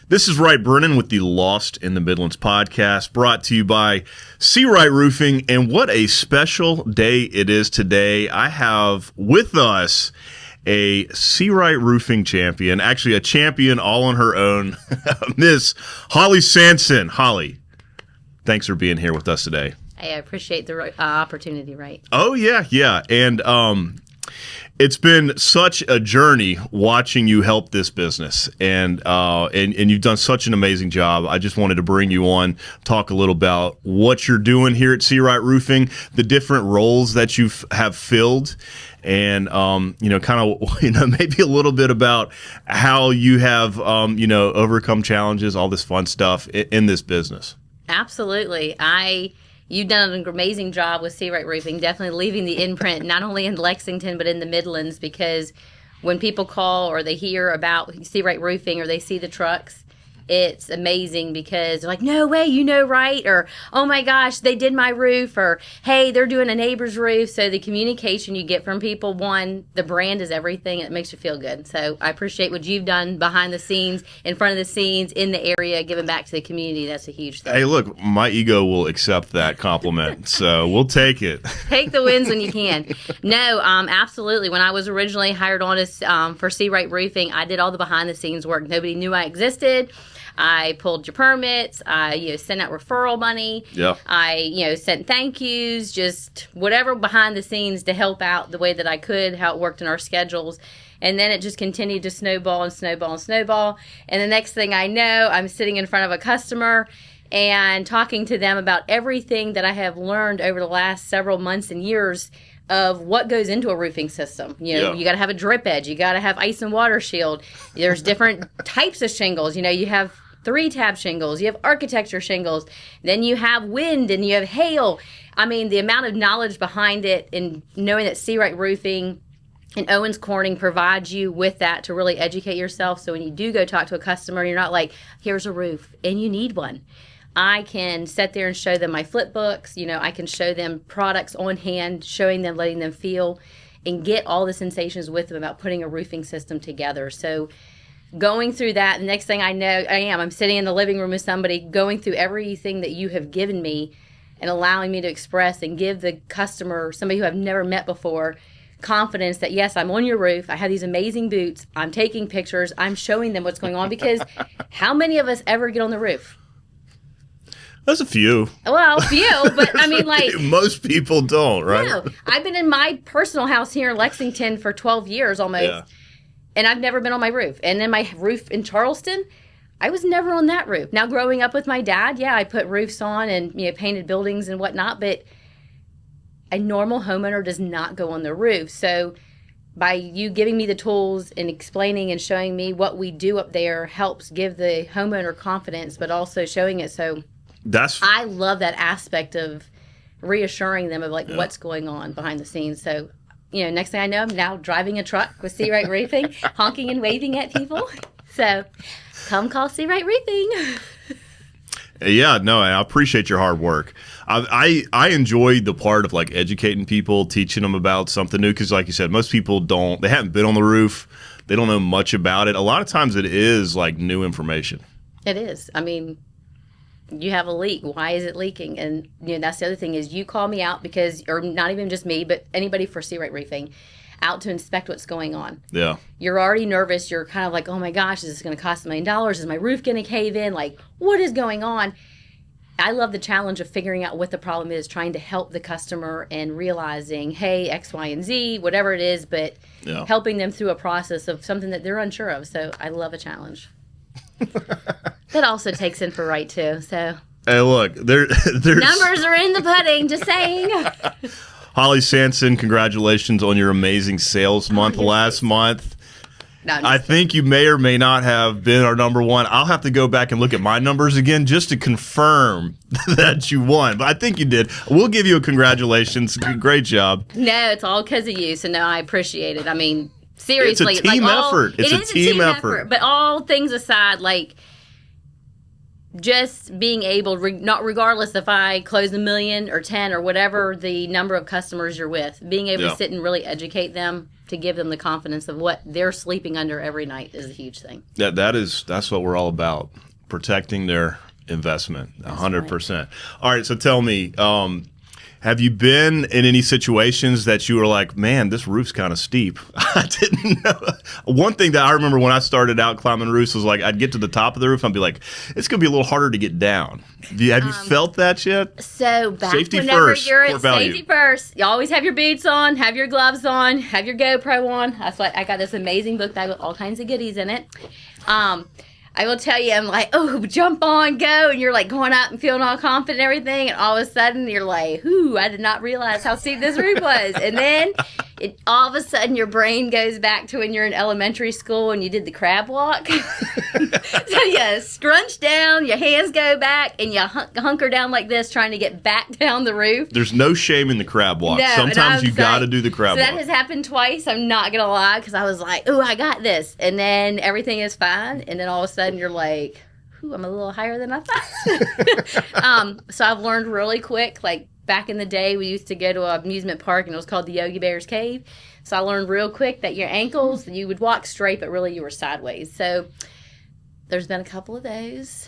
This is Wright Brennan with the Lost in the Midlands podcast, brought to you by Seawright Roofing. And what a special day it is today. I have with us a Seawright Roofing champion, actually a champion all on her own, Miss Holly Sanson. Holly, thanks for being here with us today. Hey, I appreciate the opportunity, Wright. Oh, yeah. And it's been such a journey watching you help this business, and you've done such an amazing job. I just wanted to bring you on, talk a little about what you're doing here at Seawright Roofing, the different roles that you have filled, and maybe a little bit about how you have overcome challenges, all this fun stuff in this business. Absolutely. You've done an amazing job with Seawright Roofing, definitely leaving the imprint not only in Lexington but in the Midlands, because when people call or they hear about Seawright Roofing or they see the trucks, it's amazing because they're like, no way, right? Or, oh my gosh, they did my roof, or hey, they're doing a neighbor's roof. So the communication you get from people, one, the brand is everything, and it makes you feel good. So I appreciate what you've done behind the scenes, in front of the scenes, in the area, giving back to the community. That's a huge thing. Hey, look, my ego will accept that compliment, so we'll take it. Take the wins when you can. No, absolutely. When I was originally hired on as for Seawright Roofing, I did all the behind the scenes work. Nobody knew I existed. I pulled your permits. I sent out referral money. Yeah. I sent thank yous, just whatever behind the scenes to help out the way that I could, how it worked in our schedules. And then it just continued to snowball and snowball and snowball. And the next thing I know, I'm sitting in front of a customer and talking to them about everything that I have learned over the last several months and years of what goes into a roofing system. You got to have a drip edge. You got to have ice and water shield. There's different types of shingles. You have 3-tab shingles, you have architecture shingles, then you have wind and you have hail. I mean, the amount of knowledge behind it, and knowing that Seawright Roofing and Owens Corning provides you with that to really educate yourself. So when you do go talk to a customer, you're not like, here's a roof and you need one. I can sit there and show them my flip books. I can show them products on hand, showing them, letting them feel, and get all the sensations with them about putting a roofing system together. So going through that, the next thing I know, I'm sitting in the living room with somebody, going through everything that you have given me and allowing me to express and give the customer, somebody who I've never met before, confidence that, yes, I'm on your roof. I have these amazing boots. I'm taking pictures. I'm showing them what's going on, because how many of us ever get on the roof? There's a few. Well, a few, but I mean, like... most people don't, right? No. I've been in my personal house here in Lexington for 12 years almost. Yeah. And I've never been on my roof. And then my roof in Charleston, I was never on that roof. Now, growing up with my dad, I put roofs on and painted buildings and whatnot, but a normal homeowner does not go on the roof. So by you giving me the tools and explaining and showing me what we do up there helps give the homeowner confidence, but also showing it. So I love that aspect of reassuring them of what's going on behind the scenes. So next thing I know, I'm now driving a truck with Seawright Roofing, honking and waving at people. So come call Seawright Roofing. Yeah, no, I appreciate your hard work. I enjoyed the part of educating people, teaching them about something new, because like you said, most people they haven't been on the roof. They don't know much about it. A lot of times it is new information. It is. I mean, you have a leak. Why is it leaking? And that's the other thing is you call me out because, or not even just me, but anybody for Seawright Roofing, out to inspect what's going on. Yeah. You're already nervous. You're kind of like, oh my gosh, is this going to cost $1 million? Is my roof going to cave in? What is going on? I love the challenge of figuring out what the problem is, trying to help the customer and realizing, hey, X, Y, and Z, whatever it is, but helping them through a process of something that they're unsure of. So I love a challenge. That also takes in for Wright too. So hey, look, there's numbers are in the pudding. Just saying. Holly Sanson, congratulations on your amazing sales month last month. No, I think you may or may not have been our number one. I'll have to go back and look at my numbers again just to confirm that you won. But I think you did. We'll give you a congratulations. Great job. No, it's all because of you. So no, I appreciate it. I mean, seriously, it's a team effort. It's a team effort. But all things aside, just being able, not regardless if I close 1 million or 10 or whatever the number of customers you're with, being able to sit and really educate them to give them the confidence of what they're sleeping under every night is a huge thing. That's what we're all about, protecting their investment, 100%. Right. All right, so tell me, have you been in any situations that you were like, man, this roof's kind of steep? I didn't know. One thing that I remember when I started out climbing roofs was like, I'd get to the top of the roof and I'd be like, it's going to be a little harder to get down. Have you felt that yet? So back safety whenever first, you're core at value. safety first, you always have your boots on, have your gloves on, have your GoPro on. That's why I got this amazing book that got all kinds of goodies in it. I will tell you, I'm like, oh, jump on, go. And you're like going out and feeling all confident and everything. And all of a sudden you're like, ooh, I did not realize how steep this roof was. And then all of a sudden your brain goes back to when you're in elementary school and you did the crab walk. So you scrunch down, your hands go back, and you hunker down like this trying to get back down the roof. There's no shame in the crab walk. No, sometimes you got to do the crab walk. That has happened twice. I'm not going to lie, because I was like, ooh, I got this. And then everything is fine. And then all of a sudden you're like, ooh, I'm a little higher than I thought. So I've learned really quick. Like back in the day, we used to go to an amusement park, and it was called the Yogi Bear's Cave. So I learned real quick that your ankles, you would walk straight, but really you were sideways. So there's been a couple of those.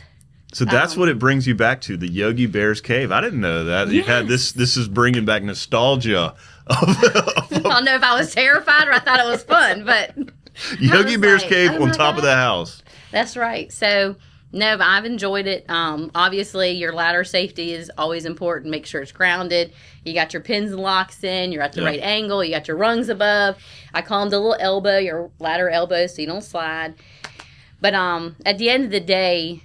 So that's what it brings you back to, the Yogi Bear's Cave. I didn't know that. Yes. You had this is bringing back nostalgia. I don't know if I was terrified or I thought it was fun, but Yogi Bear's Cave on top of the house. That's right. So no, but I've enjoyed it. Obviously, your ladder safety is always important. Make sure it's grounded. You got your pins and locks in. You're at the right angle. You got your rungs above. I call them the little elbow, your ladder elbow, so you don't slide. But at the end of the day,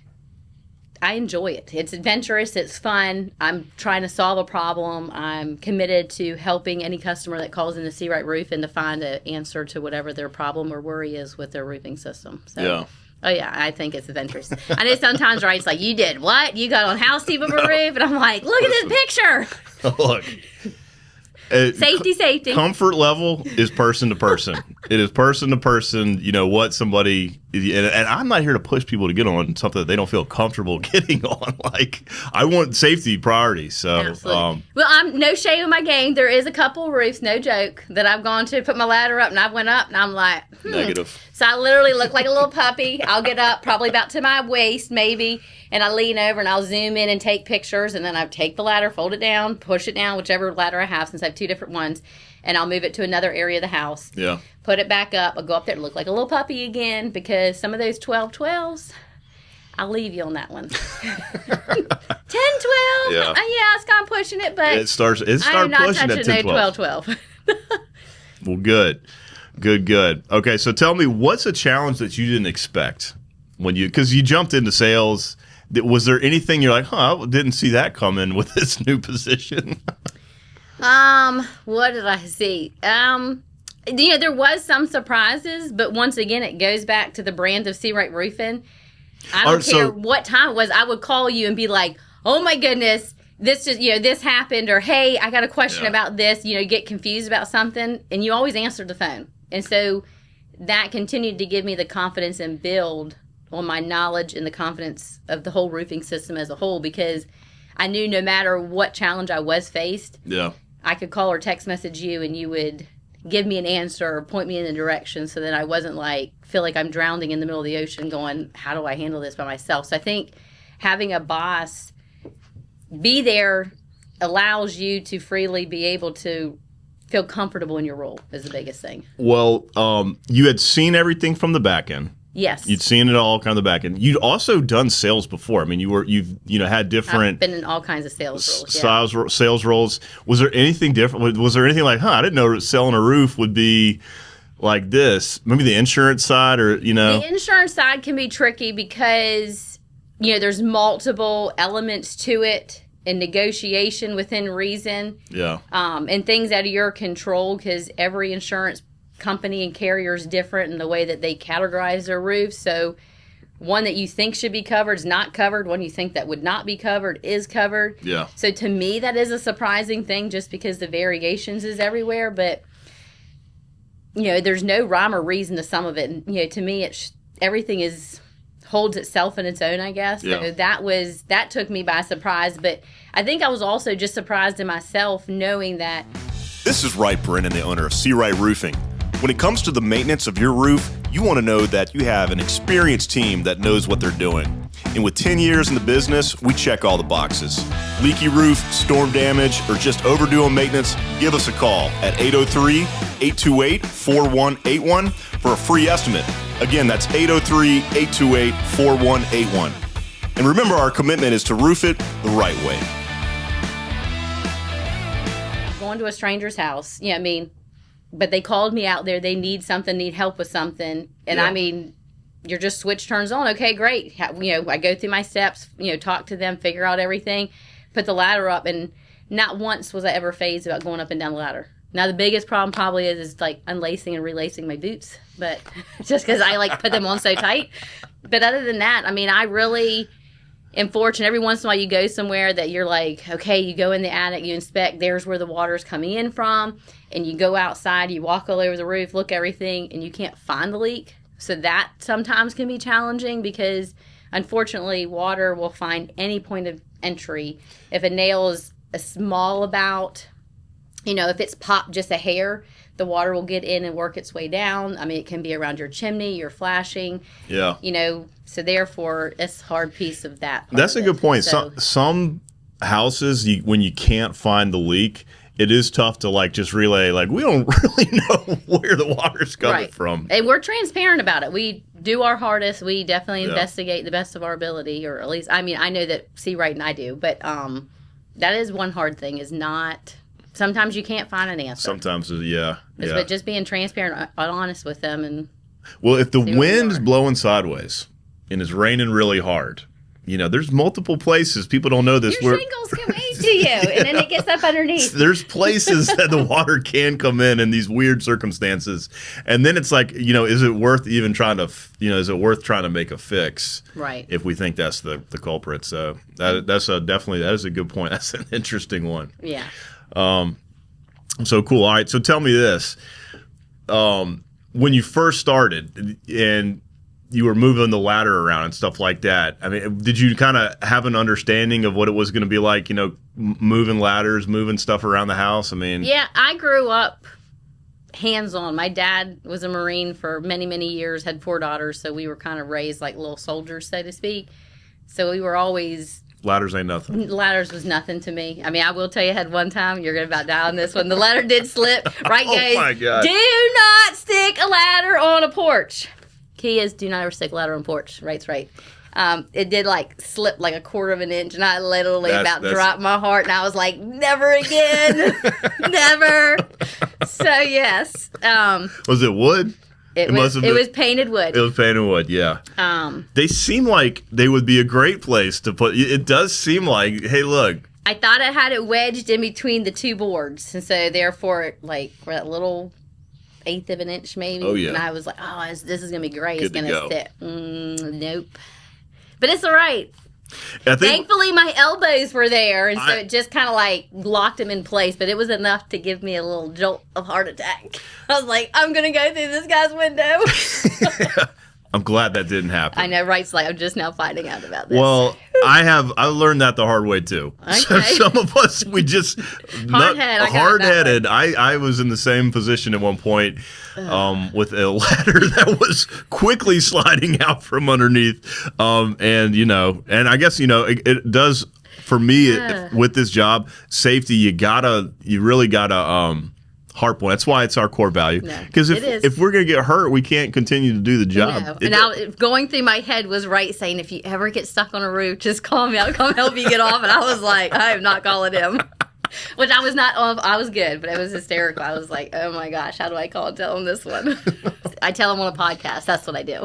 I enjoy it. It's adventurous. It's fun. I'm trying to solve a problem. I'm committed to helping any customer that calls into Seawright Roofing to find an answer to whatever their problem or worry is with their roofing system. So, oh, yeah, I think it's adventurous. I know sometimes, right, it's like, you did what? You got on how steep of a roof? And I'm like, look at this picture. Look. Safety. Comfort level is person to person. It is person to person, what somebody, and I'm not here to push people to get on something that they don't feel comfortable getting on. Like, I want safety priority. So, absolutely. Well, I'm no shame in my game. There is a couple roofs, no joke, that I've gone to put my ladder up, and I've went up, and I'm like, negative. So I literally look like a little puppy. I'll get up probably about to my waist, maybe, and I lean over, and I'll zoom in and take pictures, and then I take the ladder, fold it down, push it down, whichever ladder I have, since I have two different ones, and I'll move it to another area of the house. Yeah. Put it back up. I'll go up there and look like a little puppy again, because some of those 12-12s, I'll leave you on that one. 10-12. Yeah, it's kind of pushing it, but it starts pushing at 10-12. Well, good. Okay, so tell me, what's a challenge that you didn't expect because you jumped into sales? Was there anything you're like, I didn't see that coming with this new position? What did I see? There was some surprises, but once again, it goes back to the brand of Seawright Roofing. I don't care what time it was. I would call you and be like, oh my goodness, this just, this happened, or hey, I got a question about this, get confused about something, and you always answered the phone. And so that continued to give me the confidence and build on my knowledge and the confidence of the whole roofing system as a whole, because I knew no matter what challenge I was faced, I could call or text message you and you would give me an answer or point me in the direction, so that I wasn't feel like I'm drowning in the middle of the ocean going, how do I handle this by myself? So I think having a boss be there allows you to freely be able to feel comfortable in your role is the biggest thing. Well, you had seen everything from the back end. Yes. You'd seen it all kind of the back end. You'd also done sales before. I mean, you've had different... I've been in all kinds of sales roles. Sales roles. Was there anything different? Was there anything like, I didn't know selling a roof would be like this? Maybe the insurance side or, The insurance side can be tricky because, there's multiple elements to it. And negotiation within reason. Yeah. And things out of your control, because every insurance company and carrier is different in the way that they categorize their roofs. So one that you think should be covered is not covered. One you think that would not be covered is covered. Yeah. So to me, that is a surprising thing, just because the variations is everywhere. But, there's no rhyme or reason to some of it. And, to me, everything is holds itself in its own, I guess. Yeah. So that took me by surprise. But I think I was also just surprised in myself knowing that. This is Wright Brennan, the owner of Seawright Roofing. When it comes to the maintenance of your roof, you want to know that you have an experienced team that knows what they're doing. And with 10 years in the business, we check all the boxes. Leaky roof, storm damage, or just overdue on maintenance, give us a call at 803-828-4181 for a free estimate. Again, that's 803-828-4181. And remember, our commitment is to roof it the right way. Going to a stranger's house, but they called me out there. They need help with something. And you're just switch turns on. Okay, great. I go through my steps, talk to them, figure out everything, put the ladder up. And not once was I ever fazed about going up and down the ladder. Now, the biggest problem probably is like unlacing and relacing my boots, but just because I put them on so tight. But other than that, I really am fortunate. Every once in a while you go somewhere that you're like, okay, you go in the attic, you inspect, there's where the water's coming in from, and you go outside, you walk all over the roof, look everything, and you can't find the leak. So that sometimes can be challenging because, unfortunately, water will find any point of entry. If a nail is a small about, if it's popped just a hair, the water will get in and work its way down. It can be around your chimney, your flashing. Yeah. So therefore, it's a hard piece of that. That's a good point. So, some houses, when you can't find the leak, it is tough to just relay, we don't really know where the water's coming from. And we're transparent about it. We do our hardest. We definitely investigate the best of our ability, or at least, I know that Seawright and I do, but that is one hard thing is not, sometimes you can't find an answer. Sometimes, But just being transparent and honest with them. And well, if the wind's blowing sideways and it's raining really hard, there's multiple places. People don't know this. Your shingles come into you, and then it gets up underneath. There's places that the water can come in these weird circumstances. And then it's is it worth even trying to, is it worth trying to make a fix? Right. If we think that's the culprit. So that is a good point. That's an interesting one. Yeah. So cool. All right. So tell me this. When you first started and you were moving the ladder around and stuff like that, did you kind of have an understanding of what it was going to be like, moving ladders, moving stuff around the house? Yeah, I grew up hands-on. My dad was a Marine for many, many years, had 4 daughters, so we were kind of raised like little soldiers, so to speak. So we were always... Ladders ain't nothing. Ladders was nothing to me. I will tell you, I had one time, you're going to about die on this one. The ladder did slip. Right, guys? Oh, my God. Do not stick a ladder on a porch. Key is do not ever stick a ladder on a porch. Right's right. It did slip a quarter of an inch, and I literally dropped my heart, and I was like, never again. Never. So, yes. Was it wood? It was painted wood. It was painted wood, yeah. They seem like they would be a great place to put. It does seem like, hey, look. I thought I had it wedged in between the 2 boards, and so therefore, for that little 1/8 of an inch maybe. Oh, yeah. And I was like, this is going to be great. Good it's going to sit. Nope. But it's all right. Thankfully, my elbows were there, and so it just kind of locked them in place, but it was enough to give me a little jolt of heart attack. I was like, I'm going to go through this guy's window. I'm glad that didn't happen. I know, right? I'm just now finding out about this. Well, I learned that the hard way too. Okay. So some of us, we just hard-headed. I was in the same position at one point with a ladder that was quickly sliding out from underneath. And I guess it does for me with this job, safety. You really gotta harp on. That's why it's our core value. Because if we're going to get hurt, we can't continue to do the job. No. And going through my head was saying, if you ever get stuck on a roof, just call me. I'll come help you get off. And I was like, I am not calling him. Which I was not. I was good, but it was hysterical. I was like, oh my gosh, how do I call and tell him this one? I tell him on a podcast. That's what I do.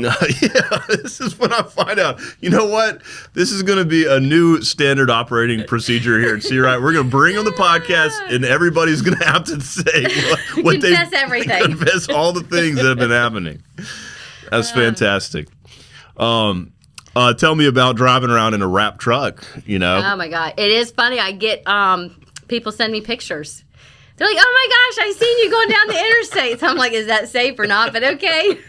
This is when I find out. You know what? This is going to be a new standard operating procedure here at Seawright. We're going to bring on the podcast, and everybody's going to have to say what they everything. Confess all the things that have been happening. That's fantastic. Tell me about driving around in a wrapped truck. Oh my God, it is funny. I get people send me pictures. They're like, oh my gosh, I seen you going down the interstate. So I'm like, is that safe or not? But okay.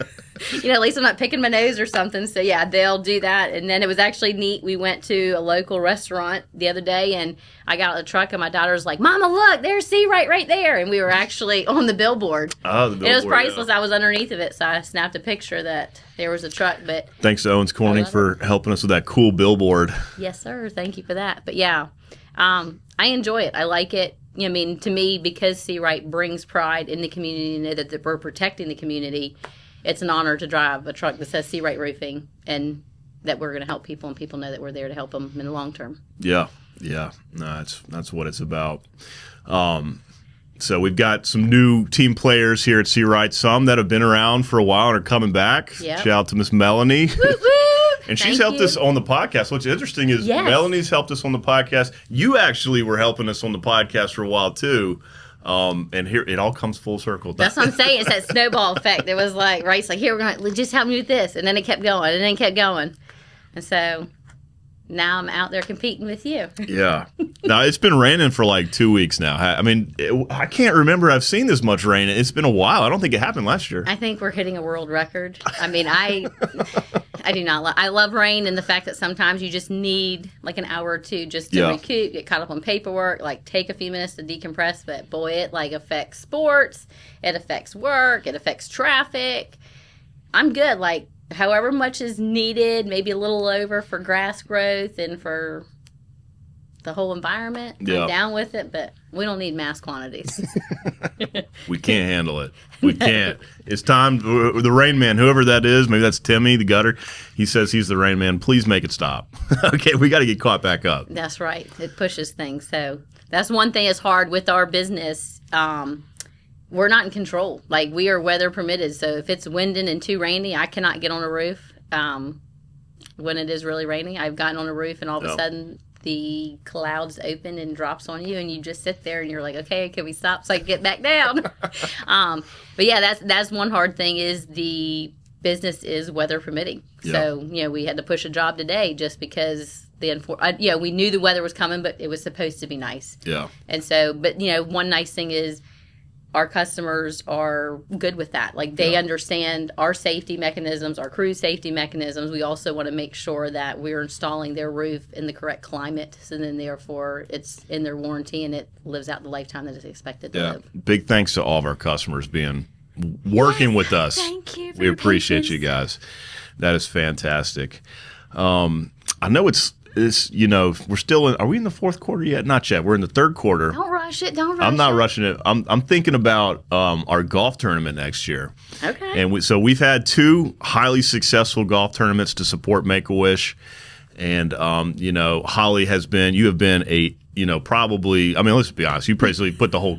At least I'm not picking my nose or something. So yeah, they'll do that. And then it was actually neat. We went to a local restaurant the other day, and I got out of the truck, and my daughter's like, "Mama, look, there's Seawright right there." And we were actually on the billboard. Oh, the billboard. And it was priceless. Yeah. I was underneath of it, so I snapped a picture that there was a truck. But thanks to Owens Corning for helping us with that cool billboard. Yes, sir. Thank you for that. But yeah, I enjoy it. I like it. I mean, to me, because Seawright brings pride in the community and know that we're protecting the community, it's an honor to drive a truck that says Seawright Roofing and that we're going to help people, and people know that we're there to help them in the long term. Yeah. No, that's what it's about. So we've got some new team players here at Seawright, some that have been around for a while and are coming back. Yep. Shout out to Miss Melanie. Woo, woo. And she's helped us on the podcast. What's interesting is Melanie's helped us on the podcast. You actually were helping us on the podcast for a while, too. And here, it all comes full circle. That's what I'm saying. It's that snowball effect. It was like, Wright's like, here, we're going to just help me with this. And then it kept going, and then it kept going. And so now I'm out there competing with you. Yeah. Now, it's been raining for like 2 weeks now. I mean, I can't remember I've seen this much rain. It's been a while. I don't think it happened last year. I think we're hitting a world record. I mean, I do not I love rain, and the fact that sometimes you just need like an hour or two just to recoup, get caught up on paperwork, like take a few minutes to decompress. But boy, it like affects sports, it affects work, it affects traffic. I'm good. Like, however much is needed, maybe a little over for grass growth and for the whole environment. I'm down with it, but we don't need mass quantities. We can't handle it. We can't. It's time. The Rain Man, whoever that is, maybe that's Timmy, the gutter. He says he's the Rain Man. Please make it stop. Okay, we got to get caught back up. That's right. It pushes things. So that's one thing that's hard with our business. We're not in control. Like, we are weather permitted. So if it's winding and too rainy, I cannot get on a roof when it is really raining. I've gotten on a roof, and all of a sudden the clouds open and drops on you, and you just sit there and you're like, okay, can we stop so I can get back down? But yeah, that's one hard thing, is the business is weather permitting. So, we had to push a job today just because we knew the weather was coming, but it was supposed to be nice. Yeah. And so, but one nice thing is our customers are good with that. Like, they understand our safety mechanisms, our crew safety mechanisms. We also want to make sure that we're installing their roof in the correct climate, so then therefore it's in their warranty and it lives out the lifetime that it's expected to live. Big thanks to all of our customers working with us. Thank you. We appreciate you guys. That is fantastic. I know it's we're still in. Are we in the fourth quarter yet? Not yet. We're in the third quarter. Don't rush it. I'm not rushing it. I'm thinking about our golf tournament next year. Okay. And we've had 2 highly successful golf tournaments to support Make-A-Wish, and Holly has been. You have been a. Probably. I mean, let's be honest. You basically put the whole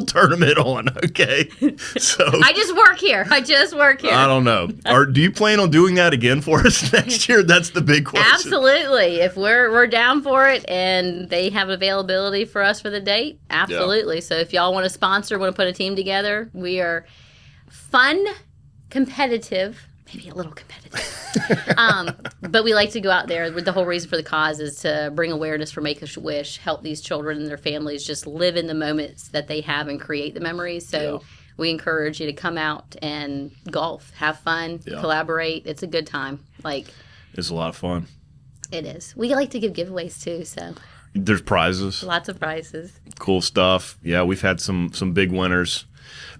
tournament on. Okay, so I just work here. I don't know. Do you plan on doing that again for us next year? That's the big question. Absolutely. If we're down for it and they have availability for us for the date, absolutely. Yeah. So if y'all want to sponsor, want to put a team together, we are fun, competitive. Maybe a little competitive. But we like to go out there. The whole reason for the cause is to bring awareness for Make-A-Wish, help these children and their families just live in the moments that they have and create the memories. So we encourage you to come out and golf, have fun, collaborate. It's a good time. It's a lot of fun. It is. We like to give giveaways too, so. There's prizes. Lots of prizes. Cool stuff. Yeah, we've had some big winners.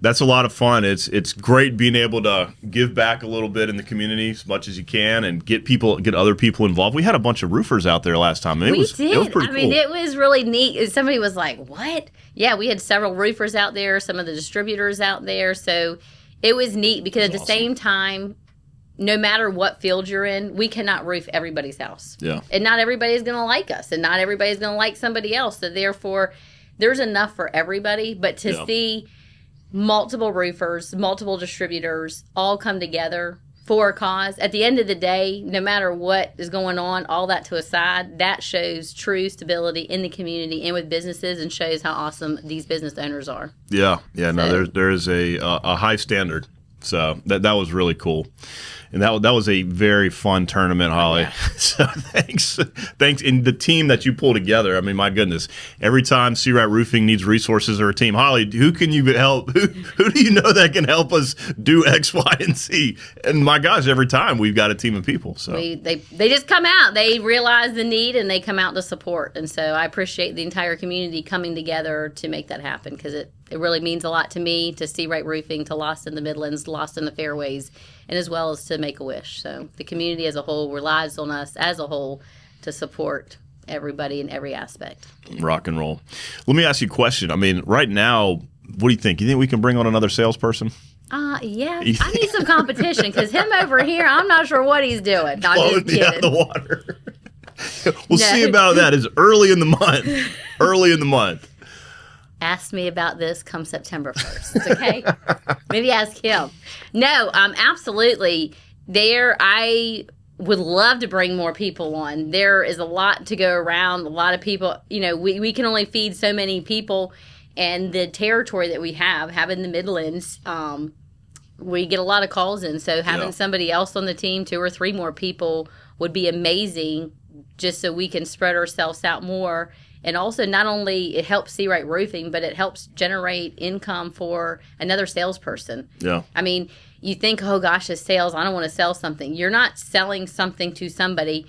That's a lot of fun. It's great being able to give back a little bit in the community as much as you can, and get other people involved. We had a bunch of roofers out there last time. It was pretty cool. I mean, it was really neat. Somebody was like, "What?" Yeah, we had several roofers out there, some of the distributors out there. So it was neat because at the same time, no matter what field you're in, we cannot roof everybody's house. Yeah, and not everybody's going to like us, and not everybody's going to like somebody else. So therefore, there's enough for everybody. But to see multiple roofers, multiple distributors all come together for a cause. At the end of the day, no matter what is going on, all that to a side, that shows true stability in the community and with businesses, and shows how awesome these business owners are. Yeah. No, there is a high standard So that was really cool. And that was a very fun tournament, Holly. Yeah. So thanks. And the team that you pull together, I mean, my goodness. Every time Seawright Roofing needs resources or a team, Holly, who can you help? Who do you know that can help us do X, Y, and Z? And my gosh, every time we've got a team of people. So they just come out. They realize the need and they come out to support. And so I appreciate the entire community coming together to make that happen, because it really means a lot to me, to Seawright Roofing, to Lost in the Midlands, Lost in the Fairways, and as well as to Make-A-Wish. So the community as a whole relies on us as a whole to support everybody in every aspect. Rock and roll. Let me ask you a question. I mean, right now, what do you think? You think we can bring on another salesperson? Yeah. I need some competition, because him over here, I'm not sure what he's doing. No, I'm just Blowing me out of kidding. the water. We'll see about that. It's early in the month. Early in the month. Ask me about this come September 1st, okay? Maybe ask him. No, absolutely. I would love to bring more people on. There is a lot to go around. A lot of people, we can only feed so many people, and the territory that we have in the Midlands, we get a lot of calls in. So having somebody else on the team, 2 or 3 more people, would be amazing, just so we can spread ourselves out more. And also, not only it helps Seawright Roofing, but it helps generate income for another salesperson. Yeah. I mean, you think, oh gosh, it's sales, I don't want to sell something. You're not selling something to somebody.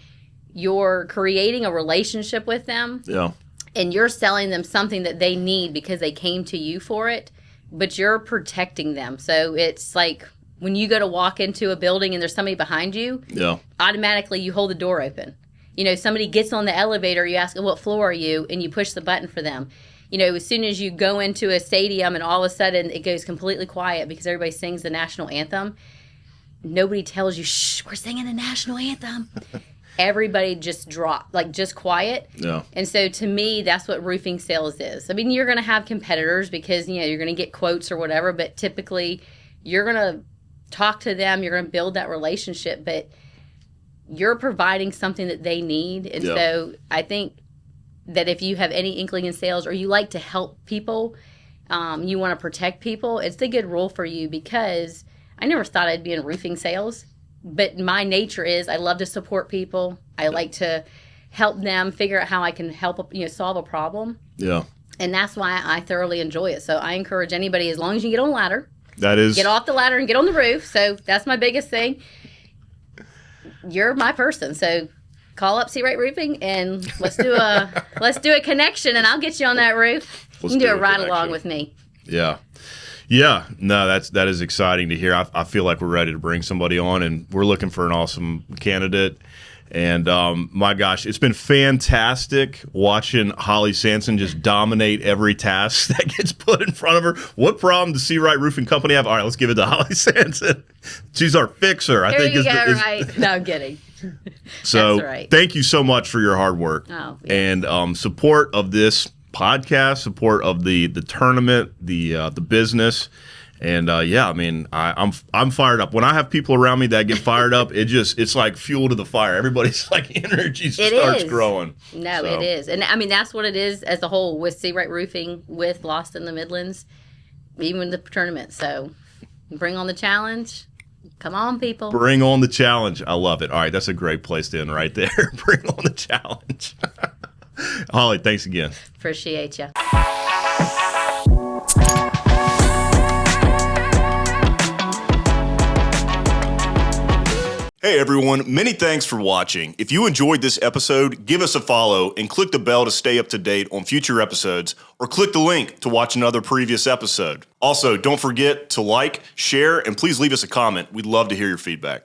You're creating a relationship with them. Yeah. And you're selling them something that they need because they came to you for it, but you're protecting them. So it's like when you go to walk into a building and there's somebody behind you, automatically you hold the door open. Somebody gets on the elevator, you ask them, what floor are you? And you push the button for them. As soon as you go into a stadium and all of a sudden it goes completely quiet because everybody sings the national anthem, nobody tells you, shh, we're singing the national anthem. Everybody just just quiet. Yeah. And so to me, that's what roofing sales is. I mean, you're going to have competitors because, you're going to get quotes or whatever, but typically you're going to talk to them, you're going to build that relationship, but you're providing something that they need. And so I think that if you have any inkling in sales, or you like to help people, you want to protect people, it's a good role for you, because I never thought I'd be in roofing sales, but my nature is I love to support people. I like to help them figure out how I can help, solve a problem. Yeah. And that's why I thoroughly enjoy it. So I encourage anybody, as long as you get on a ladder, get off the ladder and get on the roof. So that's my biggest thing. You're my person, so call up Seawright Roofing and let's do a connection, and I'll get you on that roof. You can do a ride along with me. Yeah. No, that is exciting to hear. I feel like we're ready to bring somebody on, and we're looking for an awesome candidate. And my gosh, it's been fantastic watching Holly Sanson just dominate every task that gets put in front of her. What problem does Seawright Roofing Company have? All right, let's give it to Holly Sanson. She's our fixer. I think right. No, I'm kidding. So That's right. Thank you so much for your hard work and support of this podcast, support of the tournament, the business. And I mean, I'm fired up. When I have people around me that get fired up, it's like fuel to the fire. Everybody's like energy starts growing. No, it is. And I mean, that's what it is as a whole with Seawright Roofing, with Lost in the Midlands, even the tournament. So bring on the challenge. Come on, people. Bring on the challenge. I love it. All right, that's a great place to end right there. Bring on the challenge. Holly, thanks again. Appreciate you. Hey everyone, many thanks for watching. If you enjoyed this episode, give us a follow and click the bell to stay up to date on future episodes, or click the link to watch another previous episode. Also, don't forget to like, share, and please leave us a comment. We'd love to hear your feedback.